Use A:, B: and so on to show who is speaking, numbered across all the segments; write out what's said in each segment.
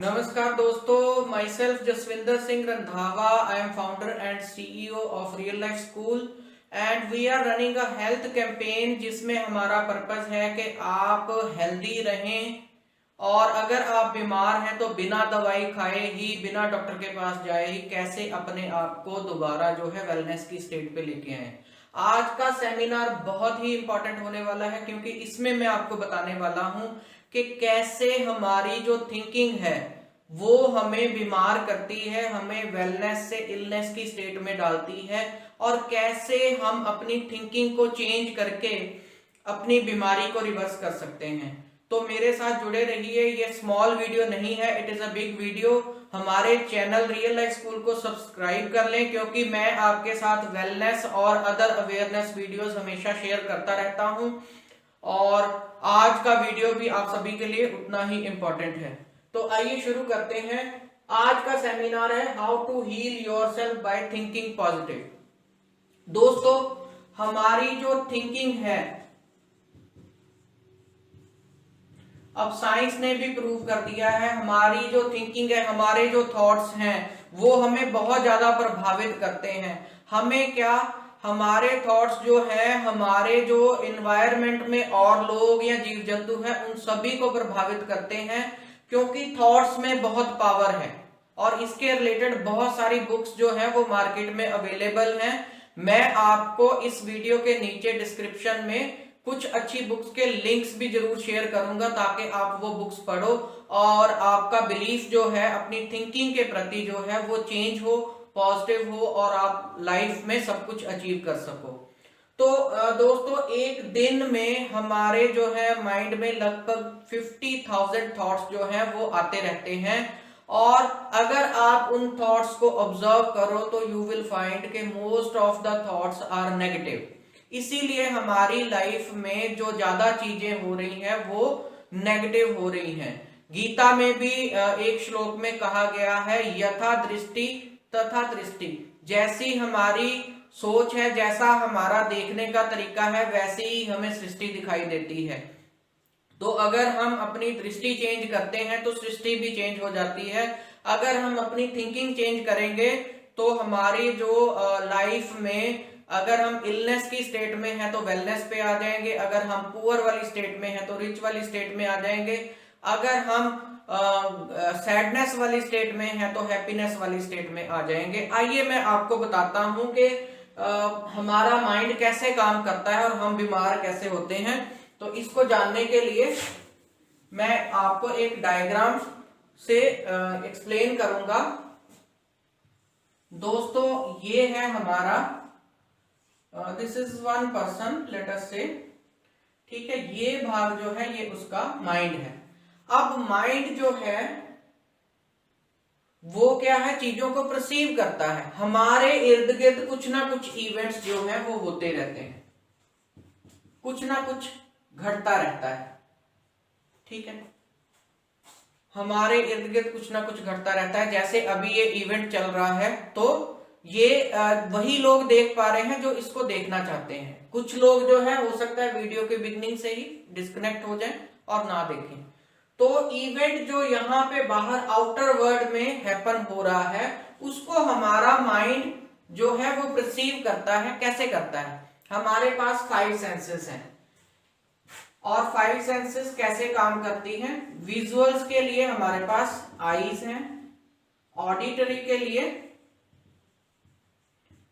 A: नमस्कार दोस्तों, myself Jaswinder Singh Randhawa. I am founder and CEO of real life school and we are running a health campaign जिसमें हमारा purpose है कि आप हेल्दी रहें और अगर आप बीमार हैं तो बिना दवाई खाए ही, बिना डॉक्टर के पास जाए ही कैसे अपने आप को दोबारा जो है वेलनेस की स्टेट पे लेके आए। आज का सेमिनार बहुत ही इंपॉर्टेंट होने वाला है क्योंकि इसमें मैं आपको बताने वाला हूं कि कैसे हमारी जो थिंकिंग है वो हमें बीमार करती है, हमें वेलनेस से इलनेस की स्टेट में डालती है और कैसे हम अपनी थिंकिंग को चेंज करके अपनी बीमारी को रिवर्स कर सकते हैं। तो मेरे साथ जुड़े रहिए। ये स्मॉल वीडियो नहीं है, it is a big video. हमारे चैनल रियल लाइफ स्कूल को सब्सक्राइब कर लें क्योंकि मैं आपके साथ वेलनेस और अदर अवेयरनेस वीडियोस हमेशा शेयर करता रहता हूं और आज का वीडियो भी आप सभी के लिए उतना ही इंपॉर्टेंट है। तो आइए शुरू करते हैं। आज का सेमिनार है how to heal yourself by thinking positive. दोस्तों, हमारी जो थिंकिंग है, अब साइंस ने भी प्रूव कर दिया है, हमारी जो थिंकिंग है, हमारे जो थॉट्स हैं वो हमें बहुत ज्यादा प्रभावित करते हैं। हमें क्या, हमारे थॉट्स जो है हमारे जो एनवायरनमेंट में और लोग या जीव जंतु है उन सभी को प्रभावित करते हैं क्योंकि थॉट्स में बहुत पावर है और इसके रिलेटेड बहुत सारी बुक्स जो है वो मार्केट में अवेलेबल हैं। मैं आपको इस वीडियो के नीचे डिस्क्रिप्शन में कुछ अच्छी बुक्स के लिंक्स भी जरूर शेयर करूंगा ताकि आप वो बुक्स पढ़ो और आपका बिलीफ जो है अपनी थिंकिंग के प्रति जो है वो चेंज हो, पॉजिटिव हो और आप लाइफ में सब कुछ अचीव कर सको। तो दोस्तों, एक दिन में हमारे जो है माइंड में लगभग 50,000 थॉट्स जो है वो आते रहते हैं और अगर आप उन थॉट्स को ऑब्जर्व करो तो यू विल फाइंड के most of the thoughts are negative. इसीलिए हमारी लाइफ में जो ज्यादा चीजें हो रही हैं वो नेगेटिव हो रही हैं। गीता में भी एक श्लोक में कहा गया है, यथा दृष्टि तथा दृष्टि। जैसी हमारी सोच है, जैसा हमारा देखने का तरीका है, वैसे ही हमें सृष्टि दिखाई देती है। तो अगर हम अपनी दृष्टि चेंज करते हैं तो सृष्टि भी चेंज हो जाती है। अगर हम अपनी थिंकिंग चेंज करेंगे तो हमारी जो लाइफ में, अगर हम इलनेस की स्टेट में हैं तो वेलनेस पे आ जाएंगे, अगर हम पुअर वाली स्टेट में हैं तो रिच वाली स्टेट में आ जाएंगे, अगर हम सैडनेस वाली स्टेट में हैं तो हैप्पीनेस वाली स्टेट में आ जाएंगे। आइए मैं आपको बताता हूं कि हमारा माइंड कैसे काम करता है और हम बीमार कैसे होते हैं। तो इसको जानने के लिए मैं आपको एक डायग्राम से एक्सप्लेन करूंगा। दोस्तों, ये है हमारा, this is one person, let us से, ठीक है। ये भाग जो है ये उसका माइंड है। अब माइंड जो है वो क्या है, चीजों को परसीव करता है। हमारे इर्द गिर्द कुछ ना कुछ इवेंट्स जो है वो होते रहते हैं, कुछ ना कुछ घटता रहता है, ठीक है। हमारे इर्द गिर्द कुछ ना कुछ घटता रहता है। जैसे अभी ये इवेंट चल रहा है तो ये वही लोग देख पा रहे हैं जो इसको देखना चाहते हैं। कुछ लोग जो है हो सकता है वीडियो के बिगनिंग से ही डिस्कनेक्ट हो जाएं और ना देखें। तो इवेंट जो यहाँ पे बाहर आउटर वर्ल्ड में हैपन हो रहा है उसको हमारा माइंड जो है वो परसीव करता है। कैसे करता है? हमारे पास 5 सेंसेस हैं और 5 सेंसेस कैसे काम करती हैं? विजुअल्स के लिए हमारे पास आईज हैं, ऑडिटरी के लिए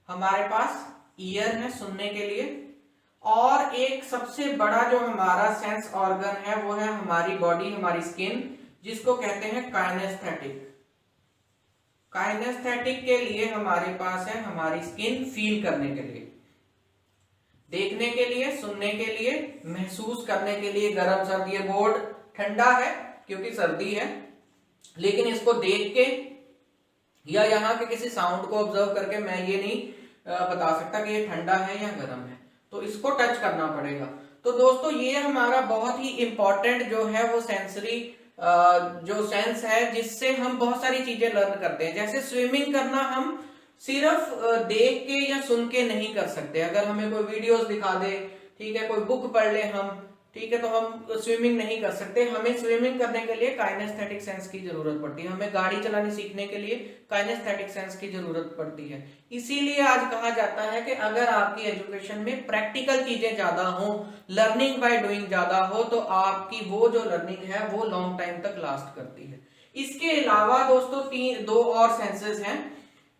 A: हमारे पास ईयर है सुनने के लिए, और एक सबसे बड़ा जो हमारा सेंस ऑर्गन है वो है हमारी बॉडी, हमारी स्किन, जिसको कहते हैं काइनेस्थेटिक। काइनेस्थेटिक के लिए हमारे पास है हमारी स्किन, फील करने के लिए, देखने के लिए, सुनने के लिए, महसूस करने के लिए। गर्म सर्दी, ये बोर्ड ठंडा है क्योंकि सर्दी है, लेकिन इसको देख के या यहाँ के किसी साउंड को ऑब्जर्व करके मैं ये नहीं बता सकता कि ये ठंडा है या गर्म है, तो इसको टच करना पड़ेगा। तो दोस्तों, ये हमारा बहुत ही इंपॉर्टेंट जो है वो सेंसरी जो सेंस है जिससे हम बहुत सारी चीजें लर्न करते हैं। जैसे स्विमिंग करना हम सिर्फ देख के या सुन के नहीं कर सकते। अगर हमें कोई वीडियोस दिखा दे, ठीक है, कोई बुक पढ़ ले हम, ठीक है, तो हम स्विमिंग नहीं कर सकते। हमें स्विमिंग करने के लिए काइनेस्थेटिक सेंस की जरूरत पड़ती है, हमें गाड़ी चलानी सीखने के लिए काइनेस्थेटिक सेंस की जरूरत पड़ती है। इसीलिए आज कहा जाता है कि अगर आपकी एजुकेशन में प्रैक्टिकल चीजें ज्यादा हो, लर्निंग बाय डूइंग ज्यादा हो, तो आपकी वो जो लर्निंग है वो लॉन्ग टाइम तक लास्ट करती है। इसके अलावा दोस्तों दो और सेंसेस हैं।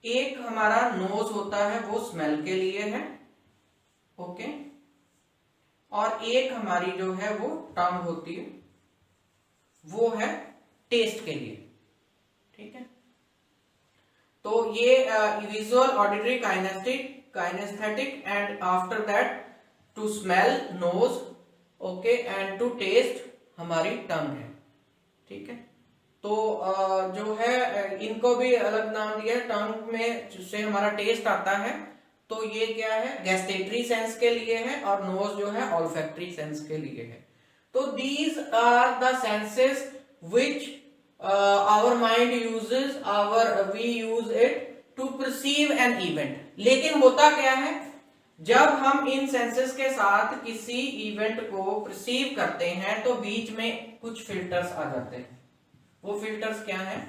A: एक हमारा नोज होता है, वो स्मेल के लिए है, ओके, और एक हमारी जो है वो टंग होती है, वो है टेस्ट के लिए, ठीक है। तो ये visual, auditory, kinesthetic and after that to smell nose, okay, and to taste हमारी टंग है, ठीक है। तो जो है इनको भी अलग नाम दिया है। टंग में जिससे हमारा टेस्ट आता है, तो ये क्या है, गैस्टेटरी सेंस के लिए है, और नोज जो है ऑल्फैक्टरी सेंस के लिए है। तो these are the senses which our mind uses, we use it to perceive an event. लेकिन होता क्या है, जब हम इन सेंसेस के साथ किसी इवेंट को परसीव करते हैं तो बीच में कुछ फिल्टर्स आ जाते हैं। वो फिल्टर्स क्या हैं?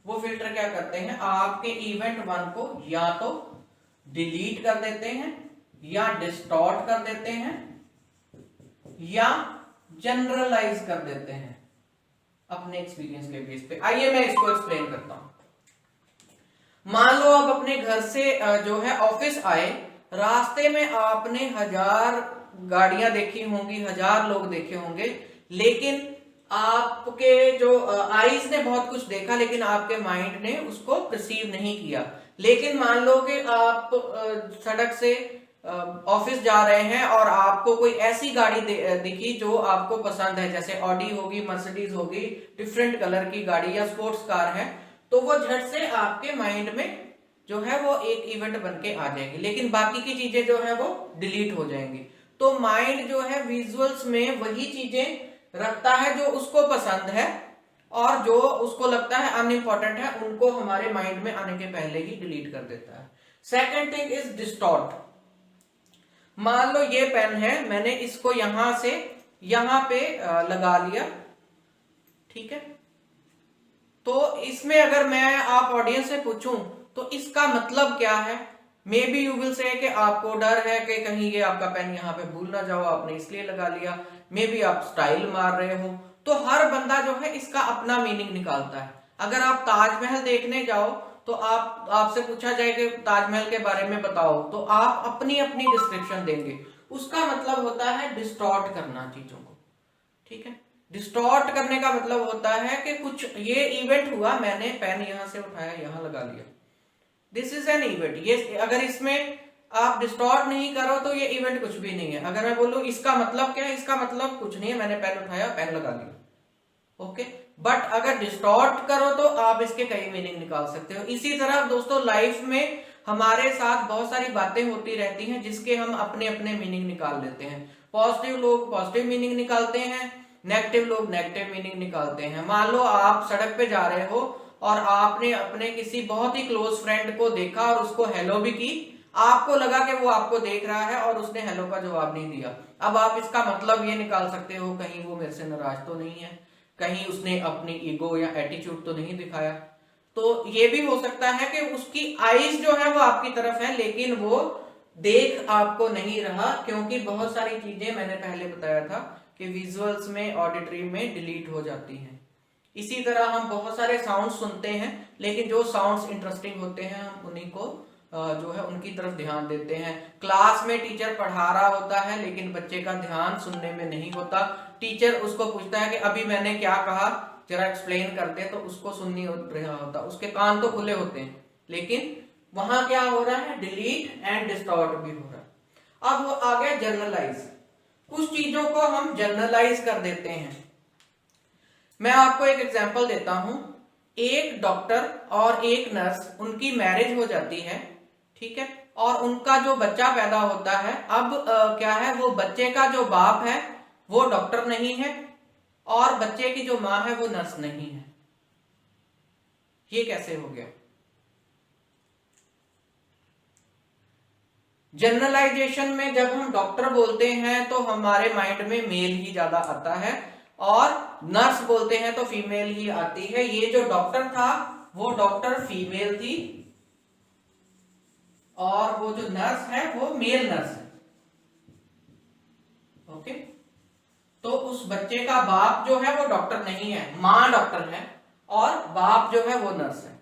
A: वो फिल्टर क्या करते हैं, आपके इवेंट 1 को या तो डिलीट कर देते हैं, या डिस्टॉर्ट कर देते हैं, या जनरलाइज कर देते हैं अपने एक्सपीरियंस के बेस पे। आइए मैं इसको एक्सप्लेन करता हूं। मान लो आप अपने घर से जो है ऑफिस आए, रास्ते में आपने 1000 गाड़ियां देखी होंगी, 1000 लोग देखे होंगे, लेकिन आपके जो आईज ने बहुत कुछ देखा, लेकिन आपके माइंड ने उसको परसीव नहीं किया। लेकिन मान लो कि आप सड़क से ऑफिस जा रहे हैं और आपको कोई ऐसी गाड़ी दिखी जो आपको पसंद है, जैसे ऑडी होगी, मर्सिडीज होगी, डिफरेंट कलर की गाड़ी या स्पोर्ट्स कार है, तो वो झट से आपके माइंड में जो है वो एक इवेंट बन के आ जाएगी, लेकिन बाकी की चीजें जो है वो डिलीट हो जाएंगी। तो माइंड जो है विजुअल्स में वही चीजें रखता है जो उसको पसंद है, और जो उसको लगता है अनइम्पोर्टेंट है उनको हमारे माइंड में आने के पहले ही डिलीट कर देता है। Second thing is distort. मान लो ये पेन है, मैंने इसको यहां से यहां पे लगा लिया, ठीक है। तो इसमें अगर मैं आप ऑडियंस से पूछूं तो इसका मतलब क्या है, may be you will say कि आपको डर है कि कहीं ये आपका पेन यहाँ पे भूल ना जाओ, आपने इसलिए लगा लिया, मे बी आप स्टाइल मार रहे हो। तो हर बंदा जो है इसका अपना मीनिंग निकालता है। अगर आप ताजमहल देखने जाओ तो आपसे पूछा जाए कि ताजमहल के बारे में बताओ, तो आप अपनी अपनी डिस्क्रिप्शन देंगे। उसका मतलब होता है डिस्टॉर्ट करना चीजों को, ठीक है। डिस्टॉर्ट करने का मतलब होता है कि कुछ ये इवेंट हुआ, मैंने पेन यहां से उठाया, यहां लगा लिया, दिस इज एन इवेंट। ये अगर इसमें आप डिस्टॉर्ट नहीं करो तो ये इवेंट कुछ भी नहीं है। अगर मैं बोलूं इसका मतलब क्या है, इसका मतलब कुछ नहीं है, मैंने पेन उठाया, पेन लगा लिया, ओके। बट अगर डिस्टॉर्ट करो तो आप इसके कई मीनिंग निकाल सकते हो। इसी तरह दोस्तों लाइफ में हमारे साथ बहुत सारी बातें होती रहती हैं जिसके हम अपने अपने मीनिंग निकाल लेते हैं। पॉजिटिव लोग पॉजिटिव मीनिंग निकालते हैं, नेगेटिव लोग नेगेटिव मीनिंग निकालते हैं। मान लो आप सड़क पे जा रहे हो और आपने अपने किसी बहुत ही क्लोज फ्रेंड को देखा और उसको हेलो भी की, आपको लगा कि वो आपको देख रहा है और उसने हेलो का जवाब नहीं दिया। अब आप इसका मतलब ये निकाल सकते हो, कहीं वो मेरे से नाराज तो नहीं है, कहीं उसने अपनी ईगो या एटीट्यूड तो नहीं दिखाया। तो ये भी हो सकता है कि उसकी आईज जो है वो आपकी तरफ है, लेकिन वो देख आपको नहीं रहा, क्योंकि बहुत सारी चीजें मैंने पहले बताया था कि विजुअल्स में, ऑडिटरी में डिलीट हो जाती हैं। इसी तरह हम बहुत सारे साउंड सुनते हैं, लेकिन जो साउंड्स इंटरेस्टिंग होते हैं हम उन्हीं को जो है उनकी तरफ ध्यान देते हैं। क्लास में टीचर पढ़ा रहा होता है लेकिन बच्चे का ध्यान सुनने में नहीं होता। टीचर उसको पूछता है कि अभी मैंने क्या कहा, जरा एक्सप्लेन कर दे, तो उसको सुन नहीं रहा होता, उसके कान तो खुले होते हैं, लेकिन वहां क्या हो रहा है, डिलीट एंड डिस्टॉर्ट भी हो रहा है। अब वो आ गया जनरलाइज। कुछ चीजों को हम जनरलाइज कर देते हैं। मैं आपको एक एग्जांपल देता हूं। एक डॉक्टर और एक नर्स, उनकी मैरिज हो जाती है, ठीक है, और उनका जो बच्चा पैदा होता है। अब क्या है, वो बच्चे का जो बाप है वो डॉक्टर नहीं है, और बच्चे की जो मां है वो नर्स नहीं है। ये कैसे हो गया? जनरलाइजेशन में जब हम डॉक्टर बोलते हैं तो हमारे माइंड में मेल ही ज्यादा आता है, और नर्स बोलते हैं तो फीमेल ही आती है। ये जो डॉक्टर था वो डॉक्टर फीमेल थी, और वो जो नर्स है वो मेल नर्स है। ओके, तो उस बच्चे का बाप जो है वो डॉक्टर नहीं है, माँ डॉक्टर है और बाप जो है वो नर्स है।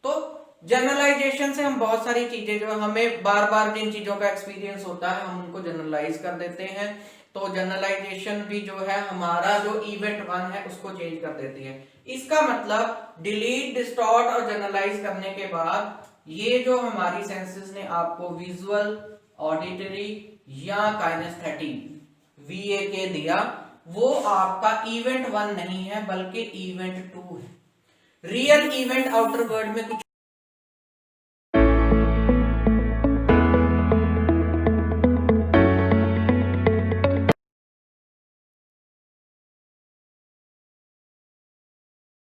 A: तो जनरलाइजेशन से हम बहुत सारी चीजें जो हमें बार बार जिन चीजों का एक्सपीरियंस होता है हम उनको जनरलाइज कर देते हैं। तो जनरलाइजेशन भी जो है हमारा जो इवेंट वन है उसको चेंज कर देती है। इसका मतलब डिलीट, डिस्टॉर्ट और जनरलाइज करने के बाद ये जो हमारी सेंसेस ने आपको विजुअल, ऑडिटरी या काइनेस्थेटिक VAK दिया, वो आपका इवेंट वन नहीं है बल्कि इवेंट टू है। रियल इवेंट आउटर वर्ल्ड में कुछ